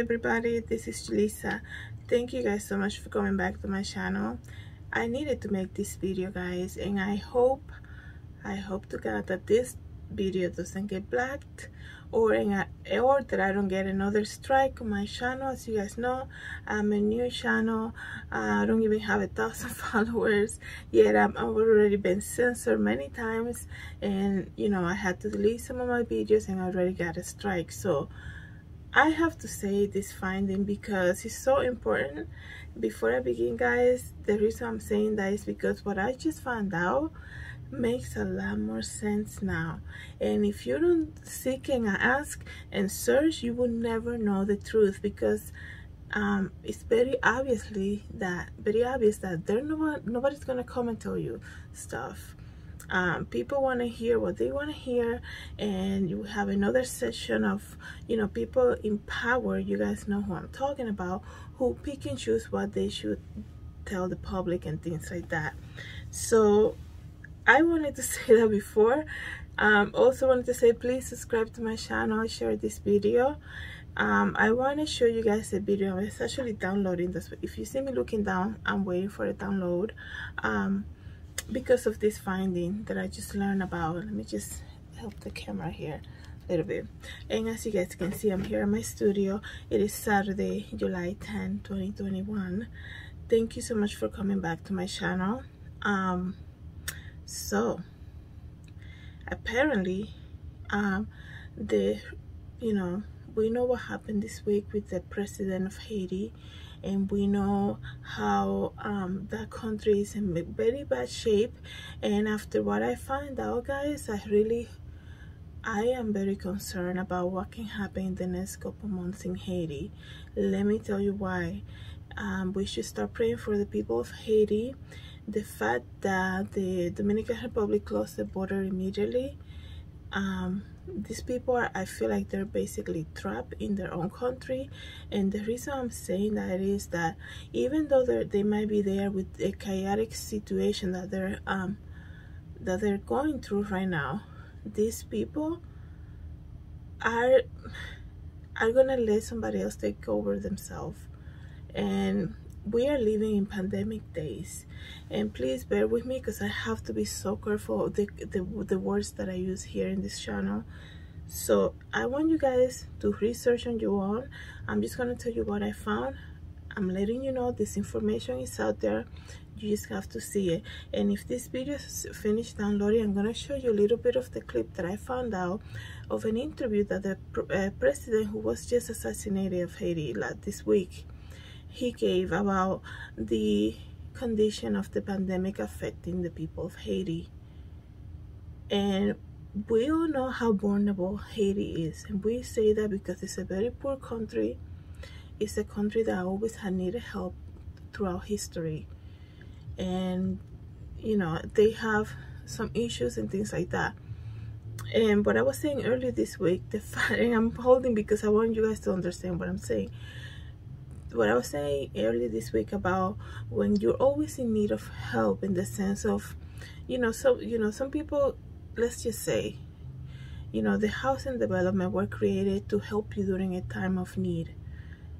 everybody, this is Julissa. Thank you guys so much for coming back to my channel. I needed to make this video, guys, and I hope to God that this video doesn't get blocked or that I don't get another strike on my channel. As you guys know, I'm a new channel. I don't even have 1,000 followers yet. I've already been censored many times, and you know, I had to delete some of my videos and I already got a strike. So I have to say this finding because it's so important. Before I begin, guys, the reason I'm saying that is because what I just found out makes a lot more sense now. And if you don't seek and ask and search, you will never know the truth, because it's very obvious that nobody's gonna come and tell you stuff. People want to hear what they want to hear, and you have another session of, you know, people in power, you guys know who I'm talking about, who pick and choose what they should tell the public and things like that. So I wanted to say that before. Also wanted to say, please subscribe to my channel, share this video. I want to show you guys a video. It's actually downloading this. If you see me looking down, I'm waiting for a download. Because of this finding that I just learned about. Let me just help the camera here a little bit. And as you guys can see, I'm here in my studio. It is Saturday, July 10, 2021. Thank you so much for coming back to my channel. So apparently we know what happened this week with the president of Haiti, and we know how that country is in very bad shape. And after what I find out, guys, I am very concerned about what can happen in the next couple months in Haiti. Let me tell you why. We should start praying for the people of Haiti. The fact that the Dominican Republic closed the border immediately, these people I feel like they're basically trapped in their own country. And the reason I'm saying that is that even though they might be there with a chaotic situation that they're going through right now, these people are gonna let somebody else take over themselves. And we are living in pandemic days, and please bear with me because I have to be so careful of the words that I use here in this channel. So I want you guys to research on your own. I'm just going to tell you what I found. I'm letting you know this information is out there. You just have to see it. And if this video is finished downloading, I'm going to show you a little bit of the clip that I found out of an interview that the president who was just assassinated of Haiti this week, he gave about the condition of the pandemic affecting the people of Haiti. And we all know how vulnerable Haiti is, and we say that because it's a very poor country. It's a country that always had needed help throughout history, and you know, they have some issues and things like that. And what I was saying earlier this week, and I'm holding because I want you guys to understand what I'm saying. What I was saying earlier this week about when you're always in need of help, in the sense of, some people, let's just say, the housing development were created to help you during a time of need,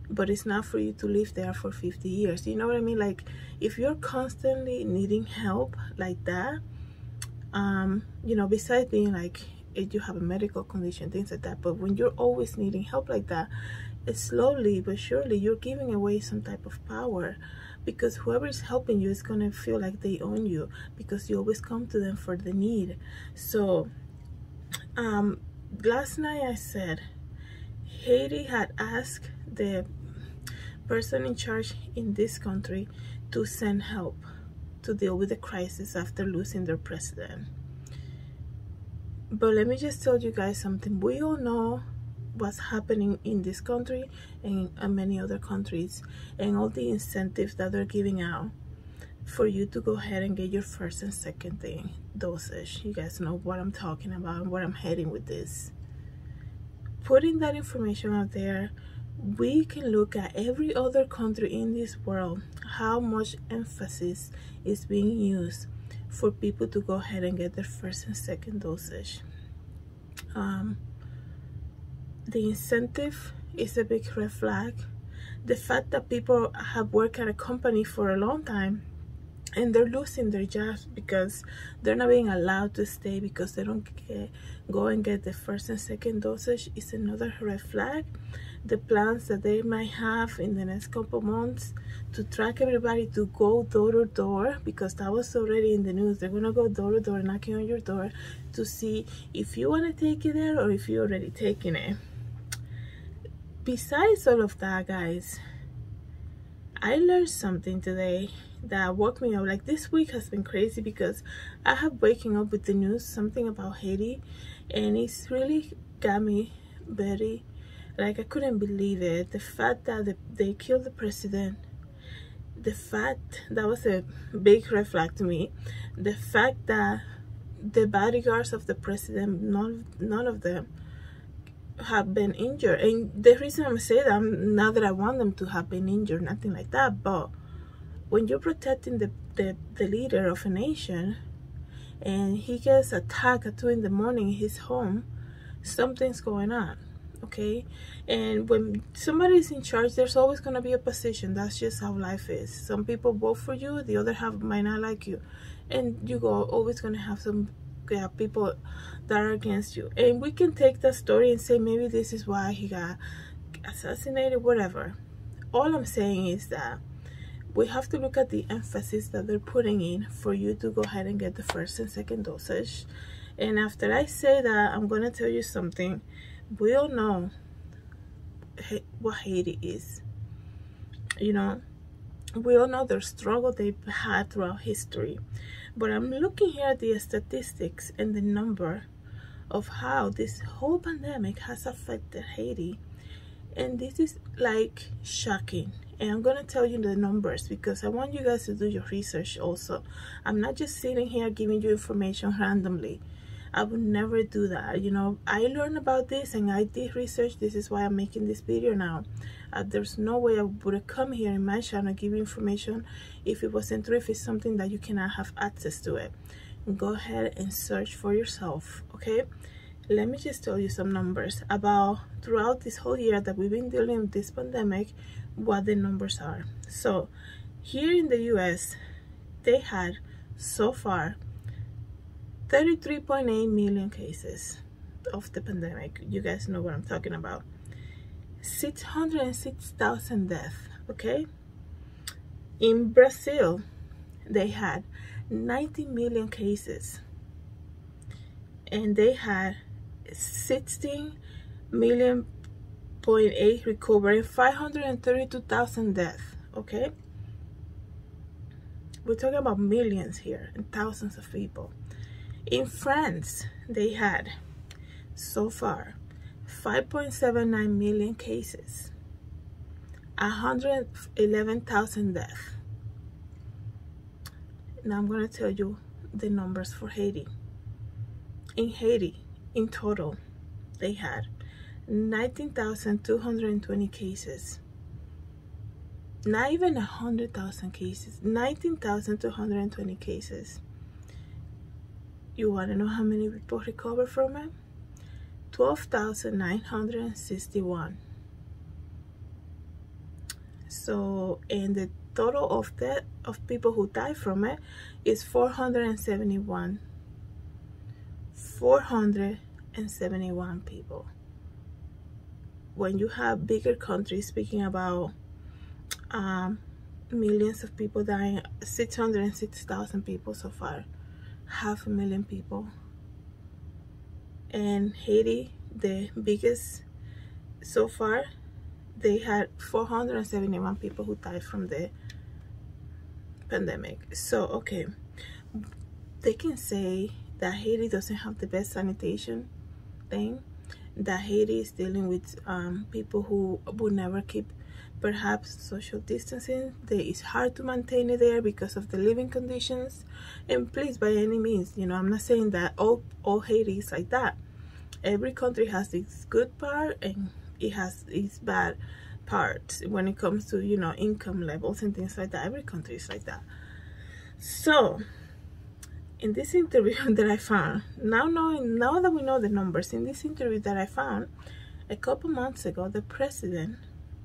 but it's not for you to live there for 50 years. You know what I mean? Like, if you're constantly needing help like that, besides being like, if you have a medical condition, things like that, but when you're always needing help like that, slowly but surely you're giving away some type of power, because whoever is helping you is going to feel like they own you, because you always come to them for the need. So last night I said Haiti had asked the person in charge in this country to send help to deal with the crisis after losing their president. But let me just tell you guys something. We all know what's happening in this country and many other countries, and all the incentives that they're giving out for you to go ahead and get your first and second dosage. You guys know what I'm talking about and where I'm heading with this. Putting that information out there, we can look at every other country in this world, how much emphasis is being used for people to go ahead and get their first and second dosage. The incentive is a big red flag. The fact that people have worked at a company for a long time and they're losing their jobs because they're not being allowed to stay because they don't go and get the first and second dosage is another red flag. The plans that they might have in the next couple months to track everybody to go door to door, because that was already in the news. They're gonna go door to door, knocking on your door to see if you want to take it there or if you're already taking it. Besides all of that, guys, I learned something today that woke me up. Like, this week has been crazy because I have waking up with the news, something about Haiti, and it's really got me very, like, I couldn't believe it. The fact that they killed the president, the fact that was a big red flag to me. The fact that the bodyguards of the president, none of them have been injured. And the reason I'm saying that, not that I want them to have been injured, nothing like that, but when you're protecting the leader of a nation and he gets attacked at 2 in the morning in his home, something's going on, okay? And when somebody's in charge, there's always going to be opposition. That's just how life is. Some people vote for you, the other half might not like you, and always going to have some people that are against you. And we can take that story and say maybe this is why he got assassinated, whatever. All I'm saying is that we have to look at the emphasis that they're putting in for you to go ahead and get the first and second dosage. And after I say that, I'm going to tell you something. We all know what Haiti is. You know, we all know the struggle they've had throughout history. But I'm looking here at the statistics and the number of how this whole pandemic has affected Haiti. And this is like shocking. And I'm going to tell you the numbers because I want you guys to do your research also. I'm not just sitting here giving you information randomly. I would never do that. You know, I learned about this and I did research. This is why I'm making this video now. There's no way I would have come here in my channel and give you information if it wasn't true, if it's something that you cannot have access to it. Go ahead and search for yourself, okay? Let me just tell you some numbers about throughout this whole year that we've been dealing with this pandemic, what the numbers are. So here in the US, they had so far 33.8 million cases of the pandemic. You guys know what I'm talking about. 606,000 deaths, okay? In Brazil, they had 90 million cases and they had 16 million point 8 recovery, 532,000 deaths, okay? We're talking about millions here and thousands of people. In France, they had so far 5.79 million cases, 111,000 deaths. Now I'm going to tell you the numbers for Haiti. In Haiti, in total, they had 19,220 cases. Not even 100,000 cases, 19,220 cases. You want to know how many people recovered from it? 12,961. So, and the total of death of people who died from it is 471. 471 people. When you have bigger countries speaking about millions of people dying, 606,000 people so far, 500,000 people. And Haiti, the biggest so far, they had 471 people who died from the pandemic. So, okay, they can say that Haiti doesn't have the best sanitation thing, that Haiti is dealing with people who will never keep perhaps social distancing. It's hard to maintain it there because of the living conditions. And please, by any means, you know, I'm not saying that all Haiti is like that. Every country has its good part and it has its bad parts when it comes to, you know, income levels and things like that. Every country is like that. So in this interview that I found, now that we know the numbers, in this interview that I found, a couple months ago, the president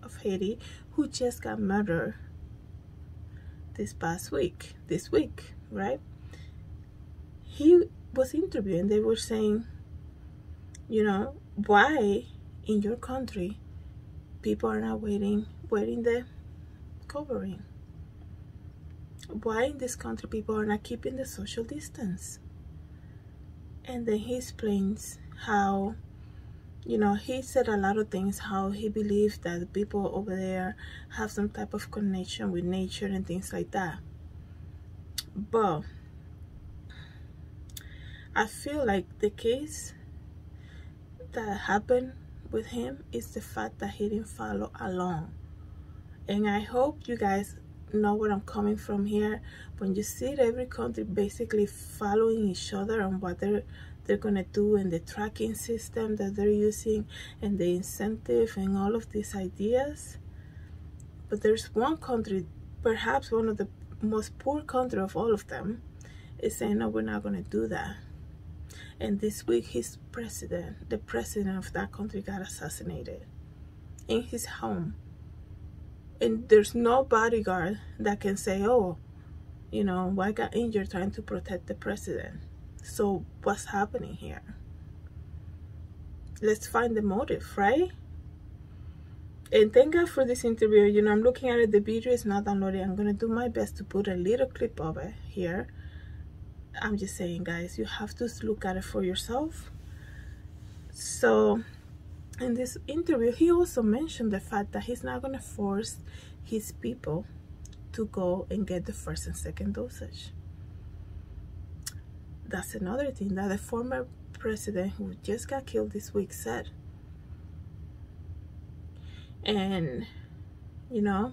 of Haiti, who just got murdered this week, right? He was interviewed and they were saying, you know, why in your country people are not wearing the covering? Why in this country people are not keeping the social distance? And then he explains how, you know, he said a lot of things, how he believes that the people over there have some type of connection with nature and things like that. But I feel like the case that happened with him is the fact that he didn't follow along. And I hope you guys know where I'm coming from here. When you see every country basically following each other on what they're gonna do, and the tracking system that they're using, and the incentive, and all of these ideas. But there's one country, perhaps one of the most poor country of all of them, is saying, no, we're not gonna do that. And this week his president, the president of that country, got assassinated in his home. And there's no bodyguard that can say, oh, you know, I got injured trying to protect the president. So what's happening here? Let's find the motive, right? And thank God for this interview. You know, I'm looking at it, the video is not downloaded. I'm gonna do my best to put a little clip of it here. I'm just saying, guys, you have to look at it for yourself. So in this interview, he also mentioned the fact that he's not gonna force his people to go and get the first and second dosage. That's another thing that the former president who just got killed this week said. And, you know,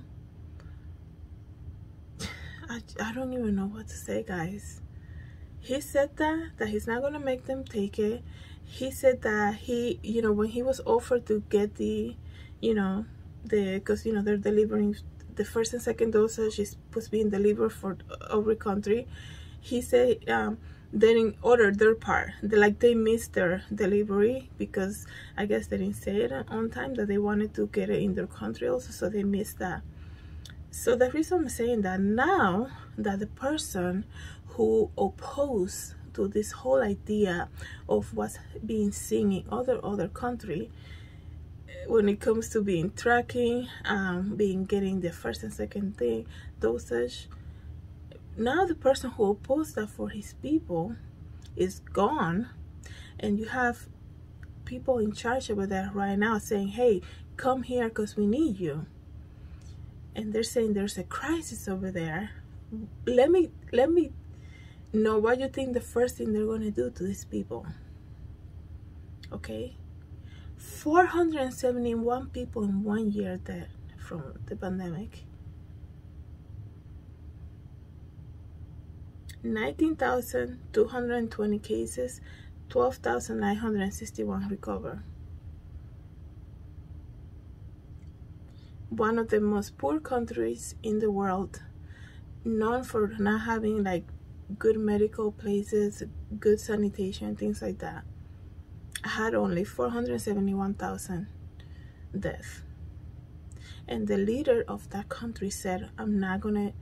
I don't even know what to say, guys. He said that he's not going to make them take it. He said that he, you know, when he was offered to get the, you know, because, you know, they're delivering the first and second dosage was being delivered for every country. He said they didn't order their part. They missed their delivery because I guess they didn't say it on time that they wanted to get it in their country also, so they missed that. So the reason I'm saying that now that the person who opposed to this whole idea of what's being seen in other country when it comes to being tracking, getting the first and second dosage, now the person who opposed that for his people is gone, and you have people in charge over there right now saying, hey, come here because we need you. And they're saying there's a crisis over there. Let me know what you think the first thing they're going to do to these people. Okay, 471 people in 1 year dead from the pandemic. 19,220 cases, 12,961 recover. One of the most poor countries in the world, known for not having like good medical places, good sanitation, things like that, had only 471,000 deaths. And the leader of that country said, I'm not gonna,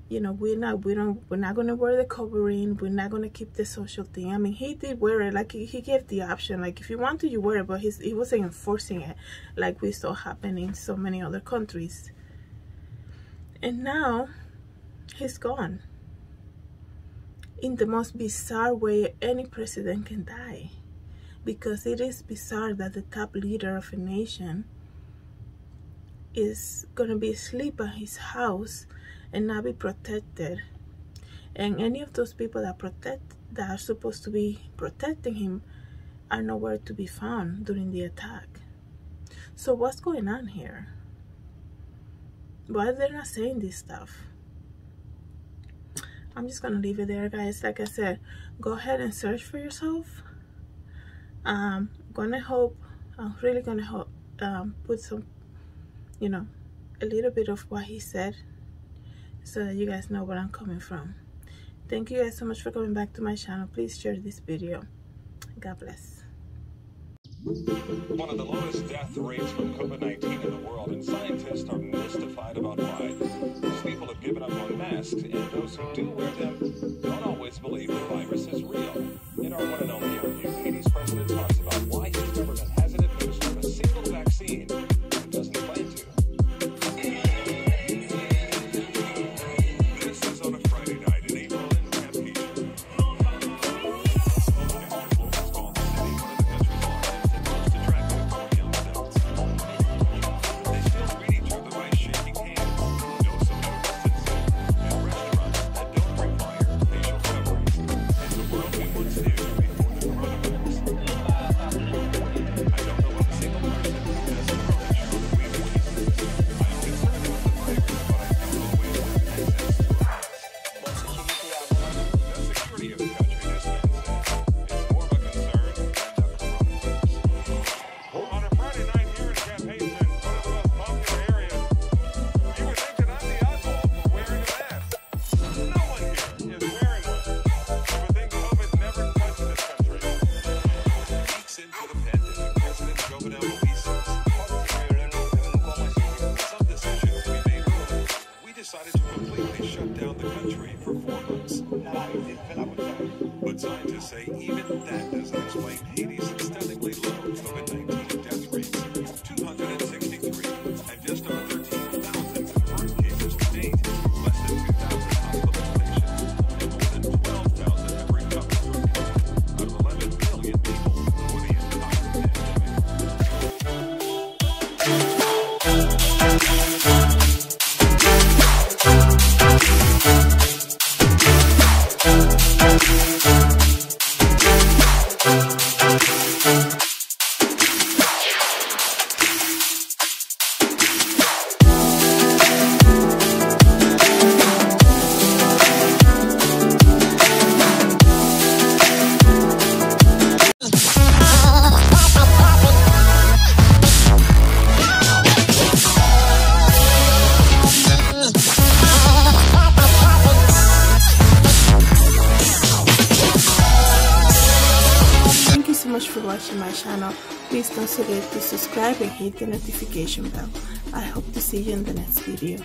you know, we're not gonna wear the covering, we're not gonna keep the social thing. I mean, he did wear it, like he gave the option, like if you want to, you wear it, but he wasn't enforcing it like we saw happen in so many other countries. And now he's gone in the most bizarre way any president can die, because it is bizarre that the top leader of a nation is gonna be asleep at his house and not be protected, and any of those people that are supposed to be protecting him are nowhere to be found during the attack. So what's going on here? Why are they not saying this stuff? I'm just gonna leave it there, guys. Like I said, go ahead and search for yourself. I'm really gonna hope put some, you know, a little bit of what he said, so that you guys know where I'm coming from. Thank you guys so much for coming back to my channel. Please share this video. God bless. One of the lowest death rates from COVID-19 in the world, and scientists are mystified about why. Most people have given up on masks, and those who do wear them don't always believe the virus is real. In our one and only interview, Haiti's president talks about why his government hasn't administered a single vaccine and doesn't plan to. This is on a Friday night in April in Haiti. Decided to completely shut down the country for 4 months. But scientists say even that doesn't explain Haiti's stunningly low COVID-19 death rates. 263 and just over 13,000 confirmed cases to date, less than 2,000 hospitalizations, and more than 12,000 have recovered from COVID out of 11 million people for the entire pandemic. For watching my channel. Please don't forget to subscribe and hit the notification bell. I hope to see you in the next video.